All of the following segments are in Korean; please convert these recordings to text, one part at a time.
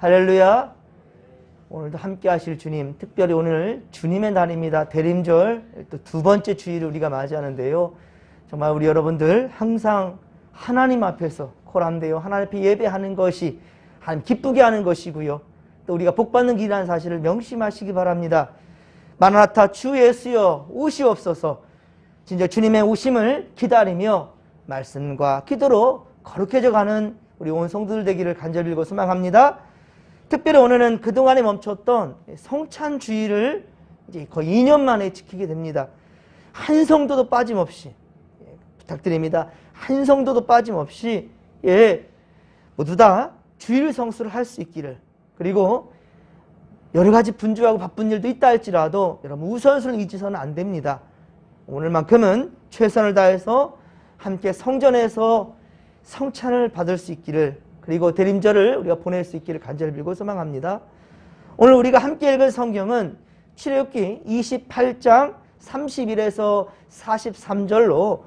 할렐루야. 오늘도 함께 하실 주님, 특별히 오늘 주님의 날입니다. 대림절 또 두 번째 주일을 우리가 맞이하는데요. 정말 우리 여러분들 항상 하나님 앞에서 코람되어 하나님 앞에 예배하는 것이 하나님 기쁘게 하는 것이고요. 또 우리가 복받는 길이라는 사실을 명심하시기 바랍니다. 마라나타 주 예수여 오시옵소서. 진짜 주님의 오심을 기다리며 말씀과 기도로 거룩해져 가는 우리 온 성도들 되기를 간절히 빌고 소망합니다. 특별히 오늘은 그동안에 멈췄던 성찬주의를 이제 거의 2년 만에 지키게 됩니다. 한 성도도 빠짐없이 부탁드립니다. 한 성도도 빠짐없이 모두 다 주일 성수를 할 수 있기를, 그리고 여러 가지 분주하고 바쁜 일도 있다 할지라도 여러분 우선순위를 잊어서는 안 됩니다. 오늘만큼은 최선을 다해서 함께 성전에서 성찬을 받을 수 있기를, 그리고 대림절을 우리가 보낼 수 있기를 간절히 빌고 소망합니다. 오늘 우리가 함께 읽을 성경은 출애굽기 28장 31에서 43절로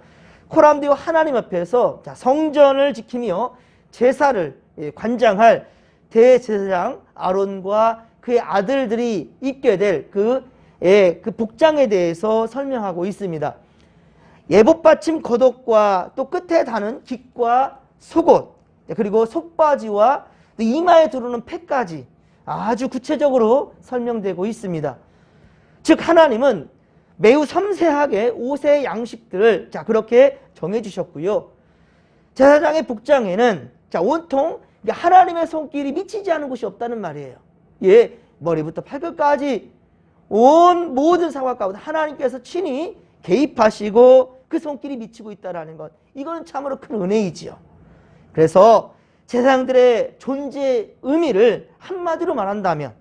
코람되어 하나님 앞에서 성전을 지키며 제사를 관장할 대제사장 아론과 그의 아들들이 입게 될 그 복장에 대해서 설명하고 있습니다. 예복받침 겉옷과 또 끝에 다는 깃과 속옷, 그리고 속바지와 이마에 두르는 패까지 아주 구체적으로 설명되고 있습니다. 즉 하나님은 매우 섬세하게 옷의 양식들을 그렇게 정해주셨고요. 제사장의 복장에는 온통 하나님의 손길이 미치지 않은 곳이 없다는 말이에요. 머리부터 발끝까지 온 모든 상황 가운데 하나님께서 친히 개입하시고 그 손길이 미치고 있다는 것, 이거는 참으로 큰 은혜이지요. 그래서 제사장들의 존재의 의미를 한마디로 말한다면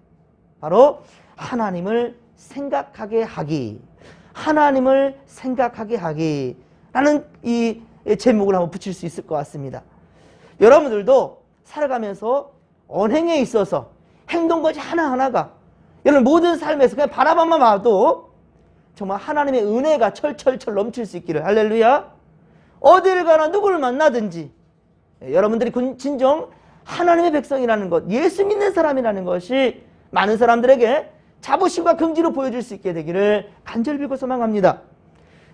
바로 하나님을 생각하게 하기, 하나님을 생각하게 하기 라는 이 제목을 한번 붙일 수 있을 것 같습니다. 여러분들도 살아가면서 언행에 있어서 행동거지 하나하나가 여러분 모든 삶에서 그냥 바라봐만 봐도 정말 하나님의 은혜가 철철철 넘칠 수 있기를, 할렐루야. 어디를 가나 누구를 만나든지 여러분들이 진정 하나님의 백성이라는 것, 예수 믿는 사람이라는 것이 많은 사람들에게 자부심과 긍지로 보여줄 수 있게 되기를 간절히 빌고 소망합니다.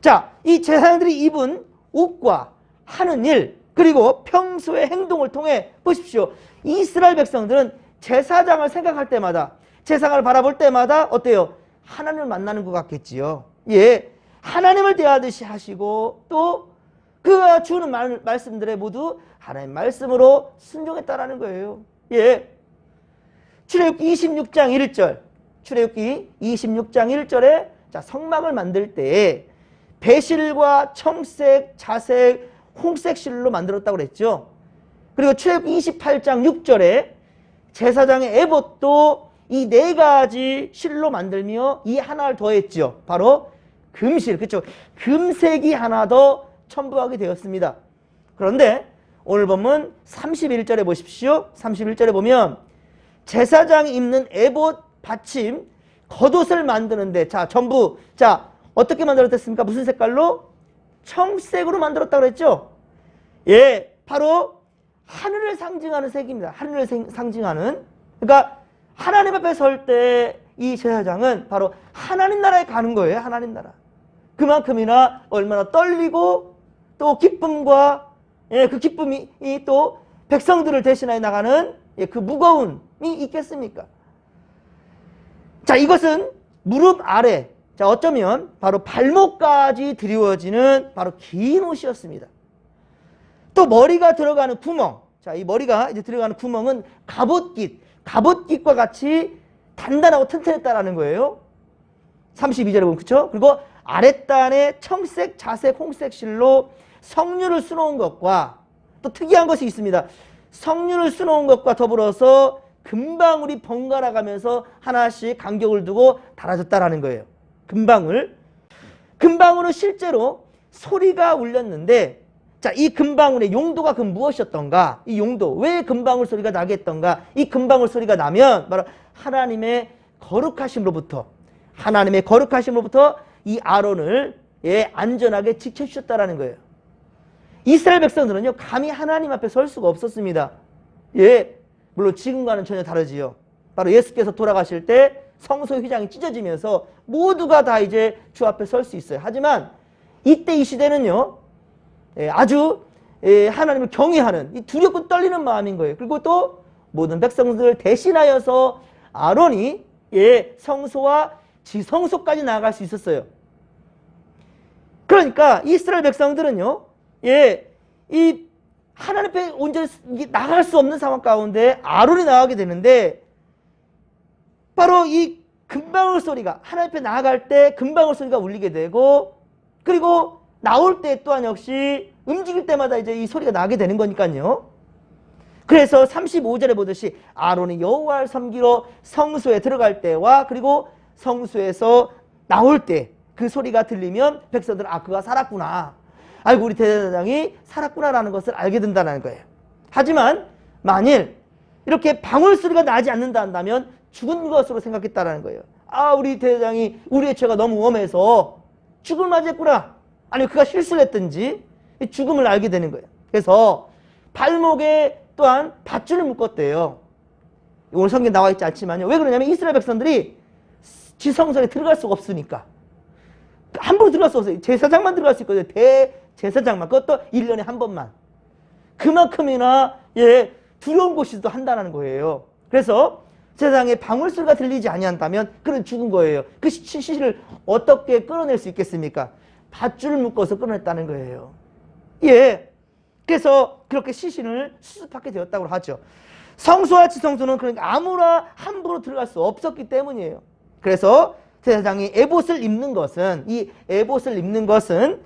자, 이 제사장들이 입은 옷과 하는 일, 그리고 평소의 행동을 통해 보십시오. 이스라엘 백성들은 제사장을 생각할 때마다, 제사장을 바라볼 때마다 어때요? 하나님을 만나는 것 같겠지요. 하나님을 대하듯이 하시고 또 그가 주는 말씀들에 모두 하나님의 말씀으로 순종했다라는 거예요. 출애굽기 26장 1절, 출애굽기 26장 1절에 성막을 만들 때 배실과 청색, 자색, 홍색 실로 만들었다고 그랬죠. 그리고 출애굽기 28장 6절에 제사장의 에봇도 이 네 가지 실로 만들며 이 하나를 더했죠. 바로 금실, 그렇죠? 금색이 하나 더 첨부하게 되었습니다. 그런데 오늘 본문 31절에 보십시오. 31절에 보면 제사장이 입는 에봇 받침 겉옷을 만드는데 전부 어떻게 만들었겠습니까? 무슨 색깔로? 청색으로 만들었다고 그랬죠. 바로 하늘을 상징하는 색입니다. 하늘을 상징하는, 그러니까 하나님 앞에 설 때 이 제사장은 바로 하나님 나라에 가는 거예요. 하나님 나라. 그만큼이나 얼마나 떨리고 또 기쁨과 그 기쁨이 또 백성들을 대신하여 나가는 그 무거움이 있겠습니까? 이것은 무릎 아래, 어쩌면 바로 발목까지 드리워지는 바로 긴 옷이었습니다. 또 머리가 들어가는 구멍, 이 머리가 이제 들어가는 구멍은 갑옷깃과 같이 단단하고 튼튼했다라는 거예요. 32절에 보면, 그렇죠? 그리고 아랫단에 청색, 자색, 홍색 실로 석류를 수놓은 것과 또 특이한 것이 있습니다. 석류를 수놓은 것과 더불어서 금방울이 번갈아 가면서 하나씩 간격을 두고 달아졌다라는 거예요. 금방울은 실제로 소리가 울렸는데, 이 금방울의 용도가 무엇이었던가? 이 용도, 왜 금방울 소리가 나게 했던가? 이 금방울 소리가 나면 바로 하나님의 거룩하심으로부터 이 아론을 안전하게 지켜주셨다라는 거예요. 이스라엘 백성들은요 감히 하나님 앞에 설 수가 없었습니다. 물론 지금과는 전혀 다르지요. 바로 예수께서 돌아가실 때 성소 휘장이 찢어지면서 모두가 다 이제 주 앞에 설 수 있어요. 하지만 이때 이 시대는요, 아주 하나님을 경외하는 이 두렵고 떨리는 마음인 거예요. 그리고 또 모든 백성들을 대신하여서 아론이 성소와 지성소까지 나아갈 수 있었어요. 그러니까 이스라엘 백성들은요, 이 하나님 앞에 온전히 나갈 수 없는 상황 가운데 아론이 나가게 되는데, 바로 이 금방울 소리가, 하나님 앞에 나아갈 때 금방울 소리가 울리게 되고, 그리고 나올 때 또한 역시 움직일 때마다 이제 이 소리가 나게 되는 거니까요. 그래서 35절에 보듯이 아론이 여호와를 섬기러 성소에 들어갈 때와 그리고 성소에서 나올 때 그 소리가 들리면 백성들은 그가 살았구나, 아이고 우리 대제사장이 살았구나라는 것을 알게 된다는 거예요. 하지만 만일 이렇게 방울 소리가 나지 않는다 한다면 죽은 것으로 생각했다라는 거예요. 우리 대제사장이 우리의 죄가 너무 엄해서 죽음을 맞이했구나, 아니면 그가 실수를 했든지 죽음을 알게 되는 거예요. 그래서 발목에 또한 밧줄을 묶었대요. 오늘 성경에 나와 있지 않지만요. 왜 그러냐면 이스라엘 백성들이 지성소에 들어갈 수가 없으니까. 함부로 들어갈 수 없어요. 제사장만 들어갈 수 있거든요. 대제사장만. 그것도 1년에 한 번만. 그만큼이나 두려운 곳이 또 한다는 거예요. 그래서 제사장의 방울소리가 들리지 아니한다면 그는 죽은 거예요. 그 시신을 어떻게 끌어낼 수 있겠습니까? 밧줄을 묶어서 끌어냈다는 거예요. 그래서 그렇게 시신을 수습하게 되었다고 하죠. 성소와 지성소는 그러니까 아무나 함부로 들어갈 수 없었기 때문이에요. 그래서 제사장이 에봇을 입는 것은, 이 에봇을 입는 것은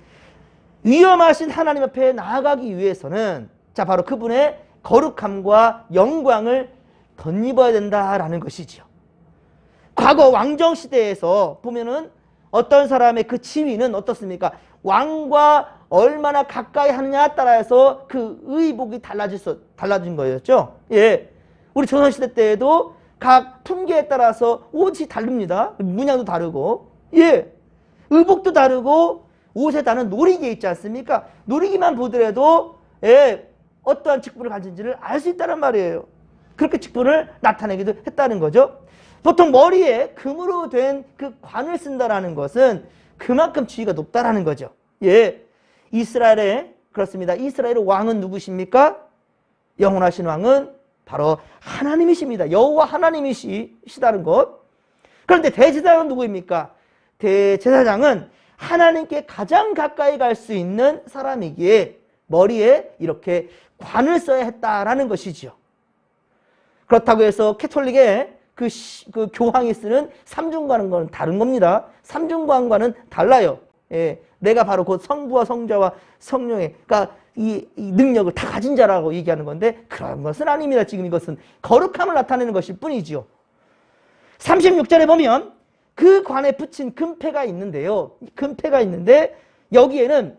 위엄하신 하나님 앞에 나아가기 위해서는 바로 그분의 거룩함과 영광을 덧입어야 된다라는 것이지요. 과거 왕정 시대에서 보면은 어떤 사람의 그 지위는 어떻습니까? 왕과 얼마나 가까이 하느냐에 따라서 그 의복이 달라진 거였죠. 우리 조선시대 때에도 각 품계에 따라서 옷이 다릅니다. 문양도 다르고, 의복도 다르고, 옷에 다른 노리개 있지 않습니까? 노리기만 보더라도 어떠한 직분을 가진지를 알 수 있다는 말이에요. 그렇게 직분을 나타내기도 했다는 거죠. 보통 머리에 금으로 된 그 관을 쓴다라는 것은 그만큼 지위가 높다라는 거죠. 이스라엘의, 그렇습니다. 이스라엘의 왕은 누구십니까? 영원하신 왕은 바로 하나님이십니다. 여호와 하나님이시다는 것. 그런데 대제사장은 누구입니까? 대제사장은 하나님께 가장 가까이 갈 수 있는 사람이기에 머리에 이렇게 관을 써야 했다라는 것이지요. 그렇다고 해서 캐톨릭의 그 교황이 쓰는 삼중관과는 다른 겁니다. 삼중관과는 달라요. 내가 바로 곧 성부와 성자와 성령의, 그러니까 이 능력을 다 가진 자라고 얘기하는 건데 그런 것은 아닙니다. 지금 이것은 거룩함을 나타내는 것일 뿐이지요. 36절에 보면 그 관에 붙인 금패가 있는데요. 금패가 있는데 여기에는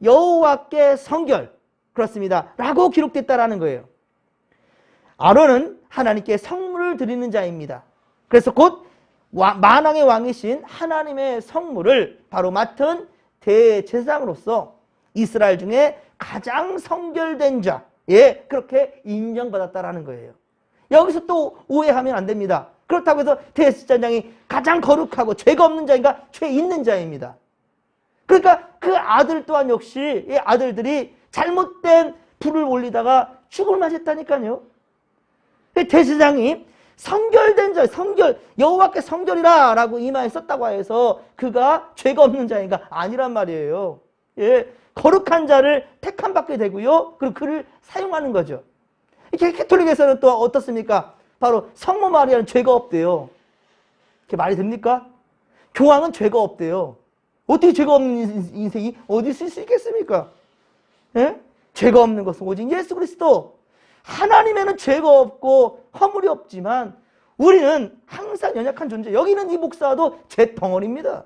여호와께 성결, 그렇습니다, 라고 기록됐다라는 거예요. 아론은 하나님께 성물을 드리는 자입니다. 그래서 곧 만왕의 왕이신 하나님의 성물을 바로 맡은 대제사장으로서 이스라엘 중에 가장 성결된 자, 그렇게 인정받았다라는 거예요. 여기서 또 오해하면 안 됩니다. 그렇다고 해서 대제사장이 가장 거룩하고 죄가 없는 자인가? 죄 있는 자입니다. 그러니까 그 아들 또한 역시 이 아들들이 잘못된 불을 올리다가 죽음을 맞았다니까요. 대제사장이 성결된 자, 여호와께 성결이라 라고 이마에 썼다고 해서 그가 죄가 없는 자인가? 아니란 말이에요. 거룩한 자를 택함 받게 되고요. 그리고 그를 사용하는 거죠. 캐톨릭에서는 또 어떻습니까? 바로 성모 마리아는 죄가 없대요. 그게 말이 됩니까? 교황은 죄가 없대요. 어떻게 죄가 없는 인생이 어디 있을 수 있겠습니까? 죄가 없는 것은 오직 예수 그리스도. 하나님에는 죄가 없고 허물이 없지만 우리는 항상 연약한 존재. 여기는 이 목사도 죄 덩어리입니다.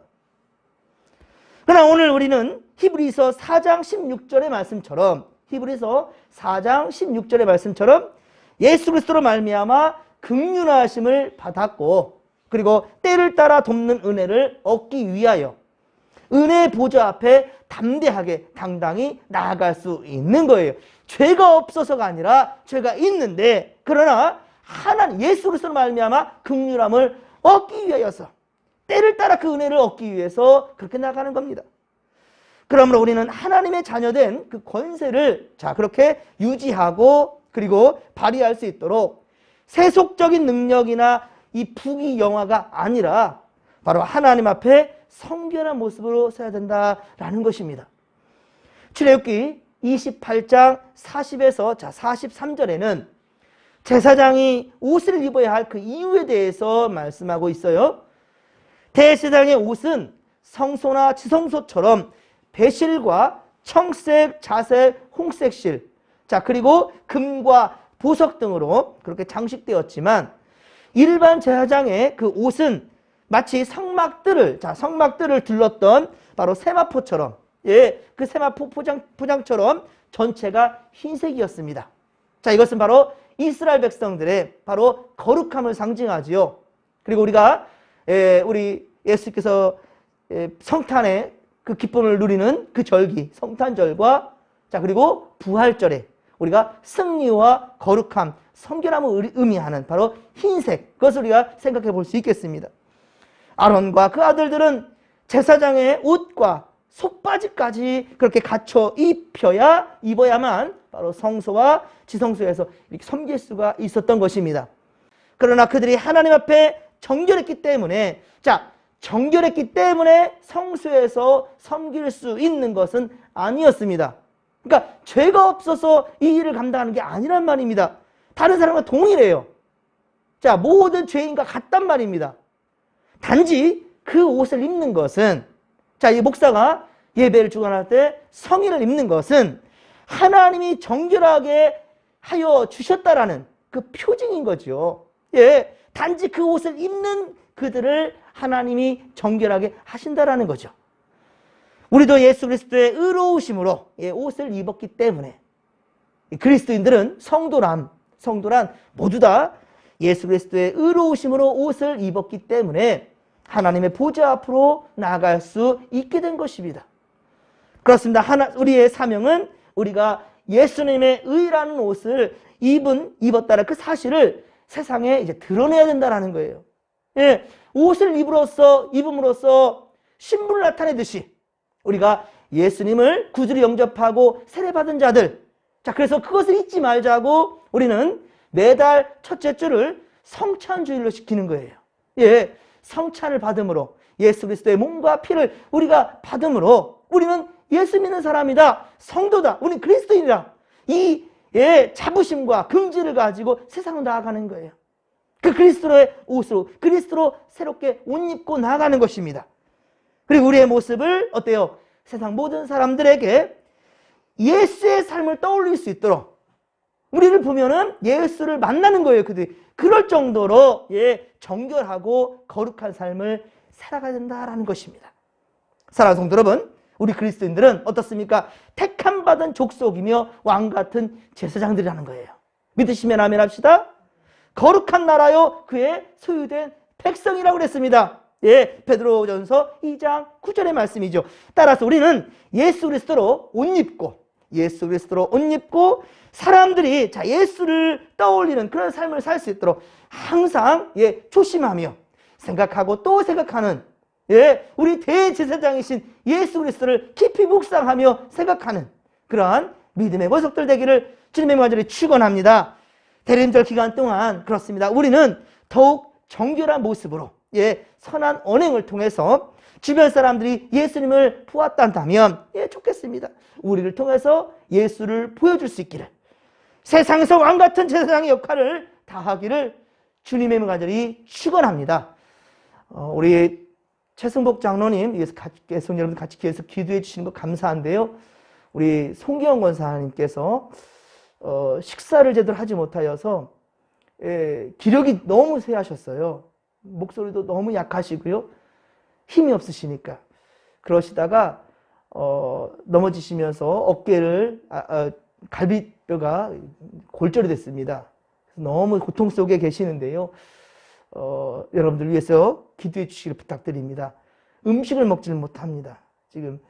그러나 오늘 우리는 히브리서 4장 16절의 말씀처럼, 히브리서 4장 16절의 말씀처럼 예수 그리스도로 말미암아 긍휼하심을 받았고, 그리고 때를 따라 돕는 은혜를 얻기 위하여 은혜의 보좌 앞에 담대하게 당당히 나아갈 수 있는 거예요. 죄가 없어서가 아니라 죄가 있는데 그러나 하나님 예수 그리스도로 말미암아 긍휼함을 얻기 위하여서, 때를 따라 그 은혜를 얻기 위해서 그렇게 나가는 겁니다. 그러므로 우리는 하나님의 자녀된 그 권세를 그렇게 유지하고 그리고 발휘할 수 있도록 세속적인 능력이나 이 부귀영화가 아니라 바로 하나님 앞에 성결한 모습으로 서야 된다라는 것입니다. 출애굽기 28장 40에서 43절에는 제사장이 옷을 입어야 할 그 이유에 대해서 말씀하고 있어요. 대제사장의 옷은 성소나 지성소처럼 배실과 청색, 자색, 홍색 실, 그리고 금과 보석 등으로 그렇게 장식되었지만 일반 제사장의 그 옷은 마치 성막들을 둘렀던 바로 세마포처럼, 그 세마포 포장처럼 전체가 흰색이었습니다. 이것은 바로 이스라엘 백성들의 바로 거룩함을 상징하지요. 그리고 우리 예수께서 성탄의 그 기쁨을 누리는 그 절기, 성탄절과 그리고 부활절에 우리가 승리와 거룩함, 성결함을 의미하는 바로 흰색, 그것을 우리가 생각해 볼 수 있겠습니다. 아론과 그 아들들은 제사장의 옷과 속바지까지 그렇게 갖춰 입어야만 바로 성소와 지성소에서 이렇게 섬길 수가 있었던 것입니다. 그러나 그들이 하나님 앞에 정결했기 때문에 성소에서 섬길 수 있는 것은 아니었습니다. 그러니까 죄가 없어서 이 일을 감당하는 게 아니란 말입니다. 다른 사람과 동일해요. 모든 죄인과 같단 말입니다. 단지 그 옷을 입는 것은, 이 목사가 예배를 주관할 때 성의를 입는 것은 하나님이 정결하게 하여 주셨다라는 그 표징인 거죠. 단지 그 옷을 입는 그들을 하나님이 정결하게 하신다라는 거죠. 우리도 예수 그리스도의 의로우심으로 옷을 입었기 때문에 그리스도인들은 성도란 모두 다 예수 그리스도의 의로우심으로 옷을 입었기 때문에 하나님의 보좌 앞으로 나아갈 수 있게 된 것입니다. 그렇습니다. 우리의 사명은 우리가 예수님의 의라는 옷을 입었다는 그 사실을 세상에 이제 드러내야 된다는 거예요. 옷을 입음으로써 신분을 나타내듯이 우리가 예수님을 구주로 영접하고 세례받은 자들, 그래서 그것을 잊지 말자고 우리는 매달 첫째 주를 성찬주일로 시키는 거예요. 성찬을 받음으로 예수 그리스도의 몸과 피를 우리가 받음으로 우리는 예수 믿는 사람이다, 성도다, 우리 그리스도인이다, 이 자부심과 긍지를 가지고 세상으로 나아가는 거예요. 그 그리스도의 옷으로, 그리스도로 새롭게 옷 입고 나아가는 것입니다. 그리고 우리의 모습을 어때요? 세상 모든 사람들에게 예수의 삶을 떠올릴 수 있도록 우리를 보면은 예수를 만나는 거예요. 그들이 그럴 정도로 정결하고 거룩한 삶을 살아가야 된다라는 것입니다. 사랑하는 성도 여러분, 우리 그리스도인들은 어떻습니까? 택함 받은 족속이며 왕 같은 제사장들이라는 거예요. 믿으시면 아멘 합시다. 거룩한 나라요 그의 소유된 백성이라고 그랬습니다. 베드로전서 2장 9절의 말씀이죠. 따라서 우리는 예수 그리스도로 옷 입고 사람들이 예수를 떠올리는 그런 삶을 살 수 있도록 항상 조심하며 생각하고 또 생각하는 우리 대제사장이신 예수 그리스도를 깊이 묵상하며 생각하는 그러한 믿음의 보석들 되기를 주님의 명절에 축원합니다. 대림절 기간 동안 그렇습니다. 우리는 더욱 정결한 모습으로 선한 언행을 통해서 주변 사람들이 예수님을 보았다면 좋겠습니다. 우리를 통해서 예수를 보여줄 수 있기를, 세상에서 왕같은 제사장의 역할을 다하기를 주님의 명간절히 축원합니다. 우리 최승복 장로님, 계속 여러분 같이 기도해 주시는 거 감사한데요. 우리 송기영 권사님께서 식사를 제대로 하지 못하여서 기력이 너무 쇠하셨어요. 목소리도 너무 약하시고요. 힘이 없으시니까. 그러시다가 넘어지시면서 어깨를 갈비뼈가 골절이 됐습니다. 너무 고통 속에 계시는데요. 여러분들 위해서 기도해 주시길 부탁드립니다. 음식을 먹지를 못합니다. 지금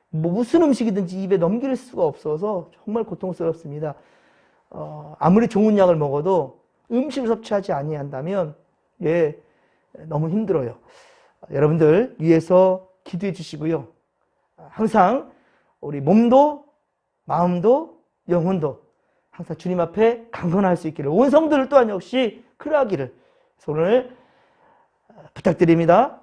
무슨 음식이든지 입에 넘길 수가 없어서 정말 고통스럽습니다. 아무리 좋은 약을 먹어도 음식을 섭취하지 아니한다면 예, 너무 힘들어요. 여러분들 위해서 기도해 주시고요. 항상 우리 몸도 마음도 영혼도 항상 주님 앞에 강건할 수 있기를, 온 성도들 또한 역시 그러하기를 오늘 부탁드립니다.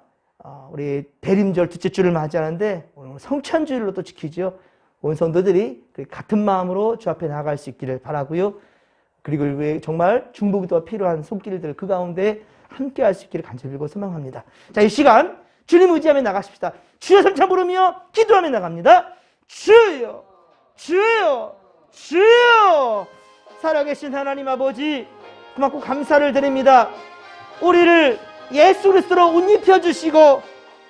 우리 대림절 둘째 주를 맞이하는데 오늘 성찬주일로 또 지키죠. 온 성도들이 같은 마음으로 주 앞에 나아갈 수 있기를 바라고요. 그리고 정말 중보기 도가 필요한 손길들 그 가운데 함께 할 수 있기를 간절히 빌고 소망합니다. 자, 이 시간 주님 의지하며 나가십시다. 주여 성찬 부르며 기도하며 나갑니다. 주여, 주여, 주여. 살아계신 하나님 아버지, 그만큼 감사를 드립니다. 우리를 예수 그리스도로 옷 입혀주시고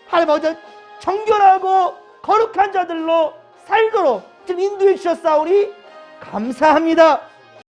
할아버지 정결하고 거룩한 자들로 살도록 지금 인도해 주셨사오니 감사합니다.